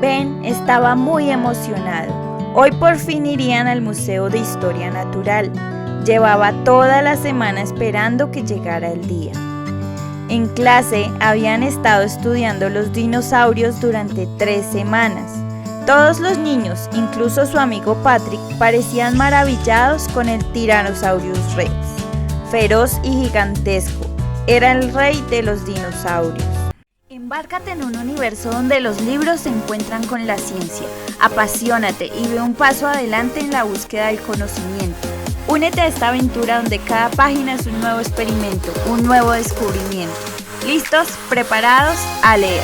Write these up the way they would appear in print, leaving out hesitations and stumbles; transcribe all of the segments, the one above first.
Ben estaba muy emocionado. Hoy por fin irían al Museo de Historia Natural. Llevaba toda la semana esperando que llegara el día. En clase habían estado estudiando los dinosaurios durante 3 semanas. Todos los niños, incluso su amigo Patrick, parecían maravillados con el Tyrannosaurus Rex. Feroz y gigantesco, era el rey de los dinosaurios. Embárcate en un universo donde los libros se encuentran con la ciencia. Apasionate y ve un paso adelante en la búsqueda del conocimiento. Únete a esta aventura donde cada página es un nuevo experimento, un nuevo descubrimiento. ¿Listos? ¿Preparados? A leer.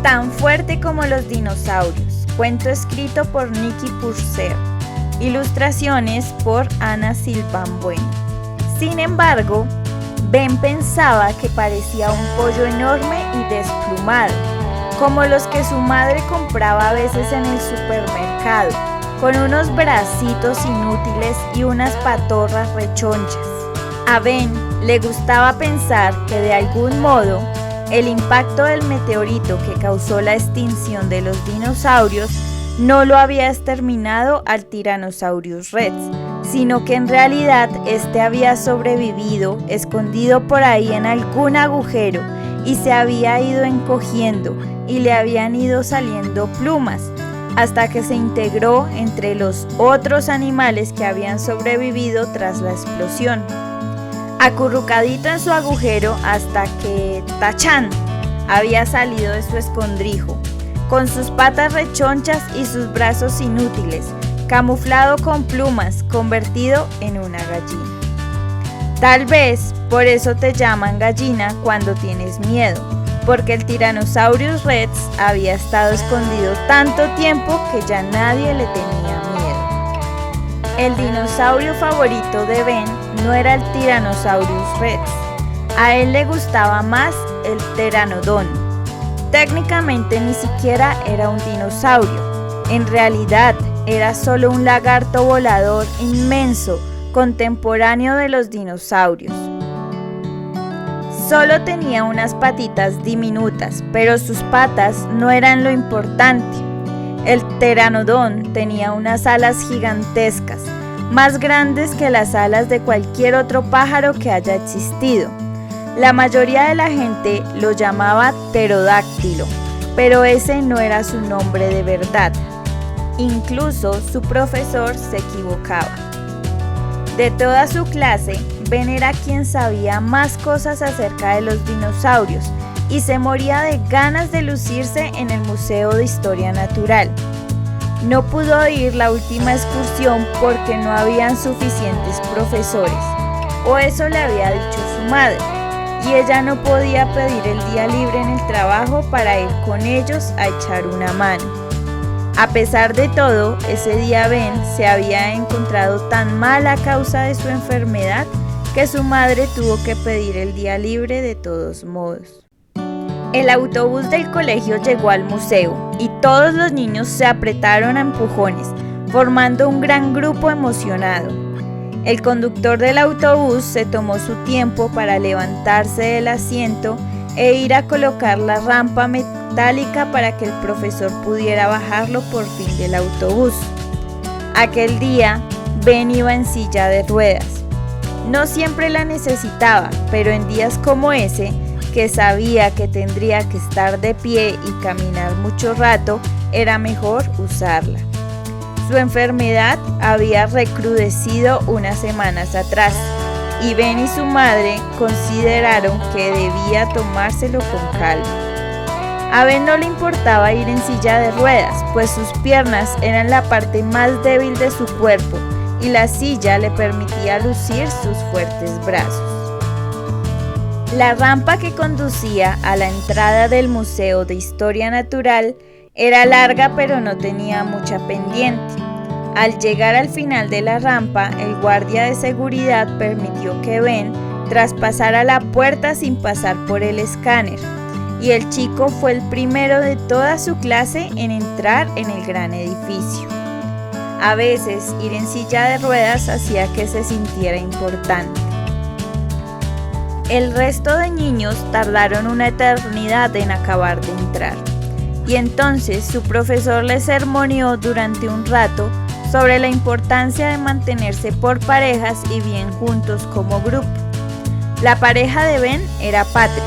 Tan fuerte como los dinosaurios. Cuento escrito por Nicky Purcell. Ilustraciones por Ana Silván Bueno. Sin embargo, Ben pensaba que parecía un pollo enorme y desplumado, como los que su madre compraba a veces en el supermercado, con unos bracitos inútiles y unas patorras rechonchas. A Ben le gustaba pensar que de algún modo el impacto del meteorito que causó la extinción de los dinosaurios no lo había exterminado al Tyrannosaurus Rex, sino que en realidad este había sobrevivido escondido por ahí en algún agujero y se había ido encogiendo y le habían ido saliendo plumas hasta que se integró entre los otros animales que habían sobrevivido tras la explosión. Acurrucadito en su agujero hasta que ¡tachán!, había salido de su escondrijo, con sus patas rechonchas y sus brazos inútiles, camuflado con plumas, convertido en una gallina. Tal vez por eso te llaman gallina cuando tienes miedo, porque el Tyrannosaurus Rex había estado escondido tanto tiempo que ya nadie le tenía miedo. El dinosaurio favorito de Ben no era el Tyrannosaurus Rex, a él le gustaba más el Pteranodon. Técnicamente ni siquiera era un dinosaurio, en realidad era solo un lagarto volador inmenso, contemporáneo de los dinosaurios. Solo tenía unas patitas diminutas, pero sus patas no eran lo importante. El Pteranodon tenía unas alas gigantescas, más grandes que las alas de cualquier otro pájaro que haya existido. La mayoría de la gente lo llamaba pterodáctilo, pero ese no era su nombre de verdad. Incluso su profesor se equivocaba. De toda su clase, Ben era quien sabía más cosas acerca de los dinosaurios y se moría de ganas de lucirse en el Museo de Historia Natural. No pudo ir la última excursión porque no habían suficientes profesores, o eso le había dicho su madre, y ella no podía pedir el día libre en el trabajo para ir con ellos a echar una mano. A pesar de todo, ese día Ben se había encontrado tan mal a causa de su enfermedad que su madre tuvo que pedir el día libre de todos modos. El autobús del colegio llegó al museo y todos los niños se apretaron a empujones, formando un gran grupo emocionado. El conductor del autobús se tomó su tiempo para levantarse del asiento e ir a colocar la rampa metálica para que el profesor pudiera bajarlo por fin del autobús. Aquel día, Ben iba en silla de ruedas. No siempre la necesitaba, pero en días como ese, que sabía que tendría que estar de pie y caminar mucho rato, era mejor usarla. Su enfermedad había recrudecido unas semanas atrás, y Ben y su madre consideraron que debía tomárselo con calma. A Ben no le importaba ir en silla de ruedas, pues sus piernas eran la parte más débil de su cuerpo y la silla le permitía lucir sus fuertes brazos. La rampa que conducía a la entrada del Museo de Historia Natural era larga pero no tenía mucha pendiente. Al llegar al final de la rampa, el guardia de seguridad permitió que Ben traspasara la puerta sin pasar por el escáner, y el chico fue el primero de toda su clase en entrar en el gran edificio. A veces, ir en silla de ruedas hacía que se sintiera importante. El resto de niños tardaron una eternidad en acabar de entrar. y entonces su profesor le sermoneó durante un rato sobre la importancia de mantenerse por parejas y bien juntos como grupo. La pareja de Ben era Patrick.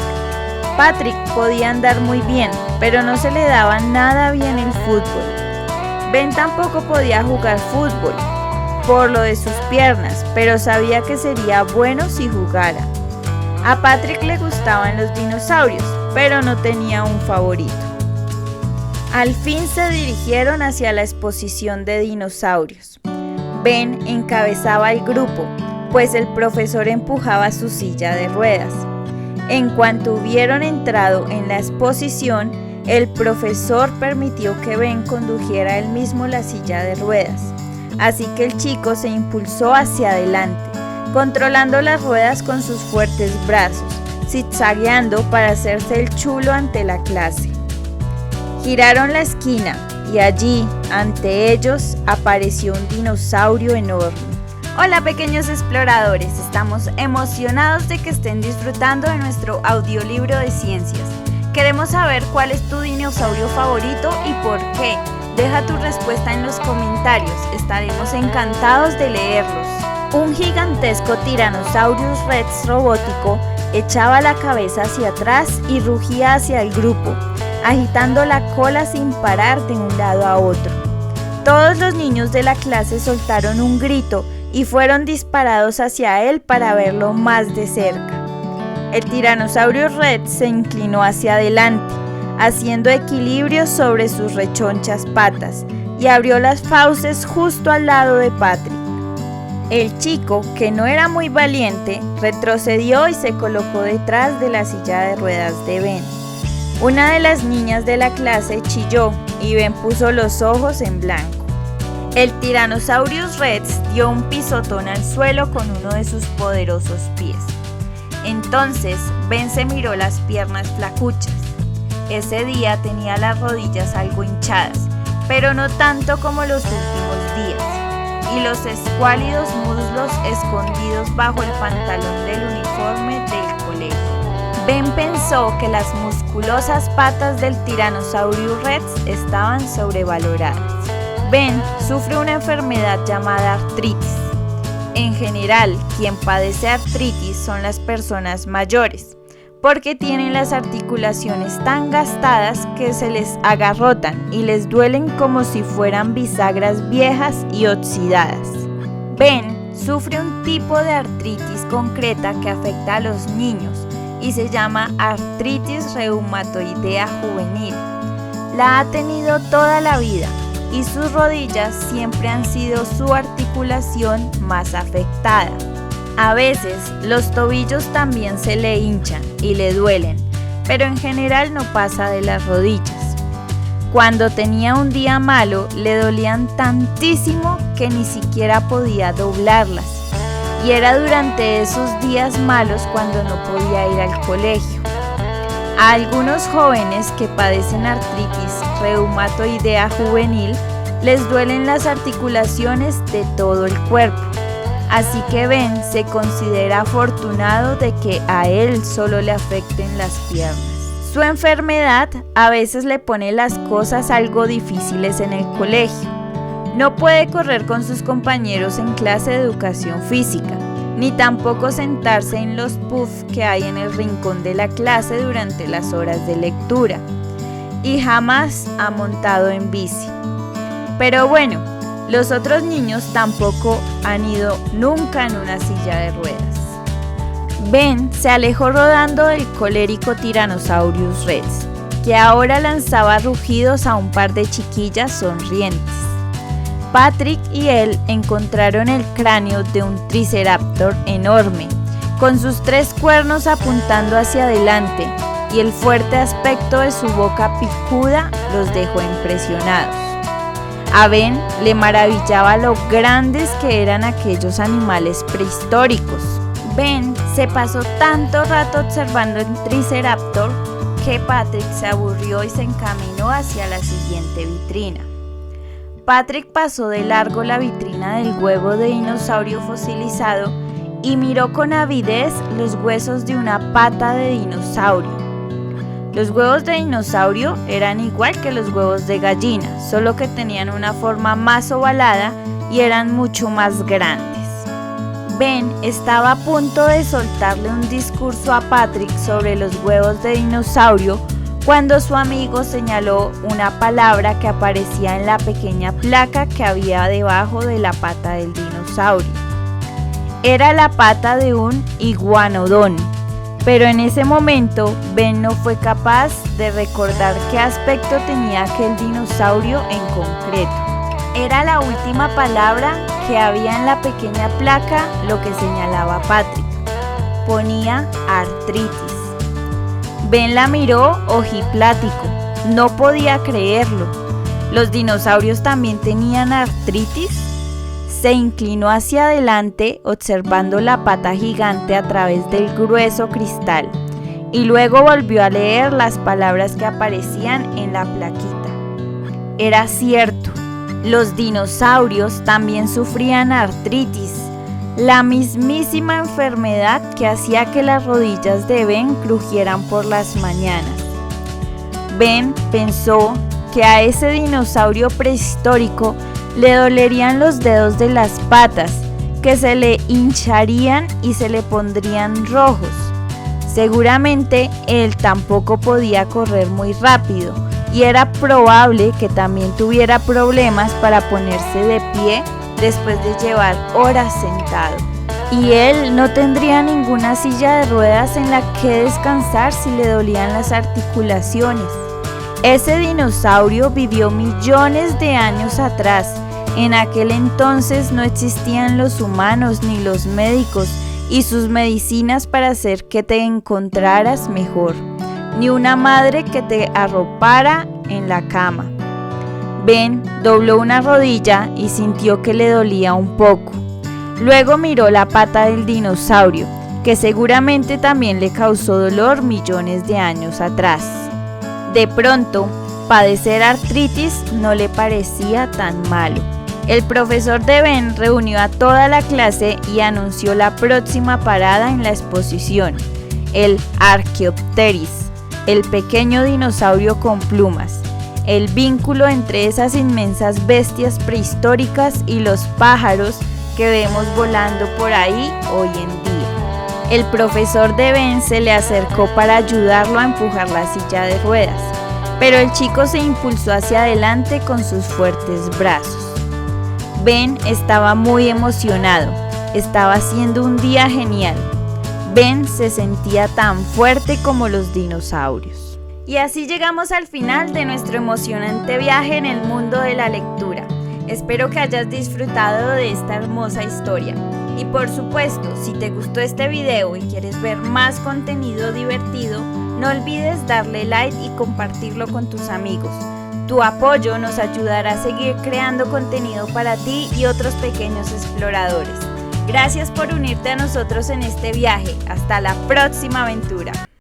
Patrick podía andar muy bien, pero no se le daba nada bien el fútbol. Ben tampoco podía jugar fútbol por lo de sus piernas, pero sabía que sería bueno si jugara. A Patrick le gustaban los dinosaurios, pero no tenía un favorito. Al fin se dirigieron hacia la exposición de dinosaurios. Ben encabezaba el grupo, pues el profesor empujaba su silla de ruedas. En cuanto hubieron entrado en la exposición, el profesor permitió que Ben condujera él mismo la silla de ruedas. Así que el chico se impulsó hacia adelante, controlando las ruedas con sus fuertes brazos, zigzagueando para hacerse el chulo ante la clase. Giraron la esquina y allí, ante ellos, apareció un dinosaurio enorme. Hola pequeños exploradores, estamos emocionados de que estén disfrutando de nuestro audiolibro de ciencias. Queremos saber cuál es tu dinosaurio favorito y por qué. Deja tu respuesta en los comentarios, estaremos encantados de leerlos. Un gigantesco Tyrannosaurus Rex robótico echaba la cabeza hacia atrás y rugía hacia el grupo, agitando la cola sin parar de un lado a otro. Todos los niños de la clase soltaron un grito y fueron disparados hacia él para verlo más de cerca. El Tyrannosaurus Rex se inclinó hacia adelante, haciendo equilibrio sobre sus rechonchas patas, y abrió las fauces justo al lado de Patrick. El chico, que no era muy valiente, retrocedió y se colocó detrás de la silla de ruedas de Ben. Una de las niñas de la clase chilló y Ben puso los ojos en blanco. El Tyrannosaurus Rex dio un pisotón al suelo con uno de sus poderosos pies. Entonces Ben se miró las piernas flacuchas. Ese día tenía las rodillas algo hinchadas, pero no tanto como los últimos días, y los escuálidos muslos escondidos bajo el pantalón del uniforme del colegio. Ben pensó que las musculosas patas del Tyrannosaurus Rex estaban sobrevaloradas. Ben sufre una enfermedad llamada artritis. En general, quien padece artritis son las personas mayores, porque tienen las articulaciones tan gastadas que se les agarrotan y les duelen como si fueran bisagras viejas y oxidadas. Ben sufre un tipo de artritis concreta que afecta a los niños y se llama artritis reumatoidea juvenil. La ha tenido toda la vida y sus rodillas siempre han sido su articulación más afectada. A veces los tobillos también se le hinchan y le duelen, pero en general no pasa de las rodillas. Cuando tenía un día malo, le dolían tantísimo que ni siquiera podía doblarlas. Y era durante esos días malos cuando no podía ir al colegio. A algunos jóvenes que padecen artritis reumatoidea juvenil les duelen las articulaciones de todo el cuerpo. Así que Ben se considera afortunado de que a él solo le afecten las piernas. Su enfermedad a veces le pone las cosas algo difíciles en el colegio. No puede correr con sus compañeros en clase de educación física, ni tampoco sentarse en los puffs que hay en el rincón de la clase durante las horas de lectura. Y jamás ha montado en bici. Pero bueno, los otros niños tampoco han ido nunca en una silla de ruedas. Ben se alejó rodando del colérico Tyrannosaurus Rex, que ahora lanzaba rugidos a un par de chiquillas sonrientes. Patrick y él encontraron el cráneo de un triceraptor enorme, con sus 3 cuernos apuntando hacia adelante, y el fuerte aspecto de su boca picuda los dejó impresionados. A Ben le maravillaba lo grandes que eran aquellos animales prehistóricos. Ben se pasó tanto rato observando el triceraptor que Patrick se aburrió y se encaminó hacia la siguiente vitrina. Patrick pasó de largo la vitrina del huevo de dinosaurio fosilizado y miró con avidez los huesos de una pata de dinosaurio. Los huevos de dinosaurio eran igual que los huevos de gallina, solo que tenían una forma más ovalada y eran mucho más grandes. Ben estaba a punto de soltarle un discurso a Patrick sobre los huevos de dinosaurio cuando su amigo señaló una palabra que aparecía en la pequeña placa que había debajo de la pata del dinosaurio. Era la pata de un iguanodón, pero en ese momento Ben no fue capaz de recordar qué aspecto tenía aquel dinosaurio en concreto. Era la última palabra que había en la pequeña placa lo que señalaba Patrick. Ponía artritis. Ben la miró ojiplático. No podía creerlo. ¿Los dinosaurios también tenían artritis? Se inclinó hacia adelante observando la pata gigante a través del grueso cristal y luego volvió a leer las palabras que aparecían en la plaquita. Era cierto. Los dinosaurios también sufrían artritis, la mismísima enfermedad que hacía que las rodillas de Ben crujieran por las mañanas. Ben pensó que a ese dinosaurio prehistórico le dolerían los dedos de las patas, que se le hincharían y se le pondrían rojos. Seguramente él tampoco podía correr muy rápido, y era probable que también tuviera problemas para ponerse de pie después de llevar horas sentado. Y él no tendría ninguna silla de ruedas en la que descansar si le dolían las articulaciones. Ese dinosaurio vivió millones de años atrás. En aquel entonces no existían los humanos ni los médicos y sus medicinas para hacer que te encontraras mejor, ni una madre que te arropara en la cama. Ben dobló una rodilla y sintió que le dolía un poco. Luego miró la pata del dinosaurio, que seguramente también le causó dolor millones de años atrás. De pronto, padecer artritis no le parecía tan malo. El profesor de Ben reunió a toda la clase y anunció la próxima parada en la exposición, el Archaeopteryx, el pequeño dinosaurio con plumas, el vínculo entre esas inmensas bestias prehistóricas y los pájaros que vemos volando por ahí hoy en día. El profesor de Ben se le acercó para ayudarlo a empujar la silla de ruedas, pero el chico se impulsó hacia adelante con sus fuertes brazos. Ben estaba muy emocionado, estaba haciendo un día genial. Ben se sentía tan fuerte como los dinosaurios. Y así llegamos al final de nuestro emocionante viaje en el mundo de la lectura. Espero que hayas disfrutado de esta hermosa historia. Y por supuesto, si te gustó este video y quieres ver más contenido divertido, no olvides darle like y compartirlo con tus amigos. Tu apoyo nos ayudará a seguir creando contenido para ti y otros pequeños exploradores. Gracias por unirte a nosotros en este viaje. Hasta la próxima aventura.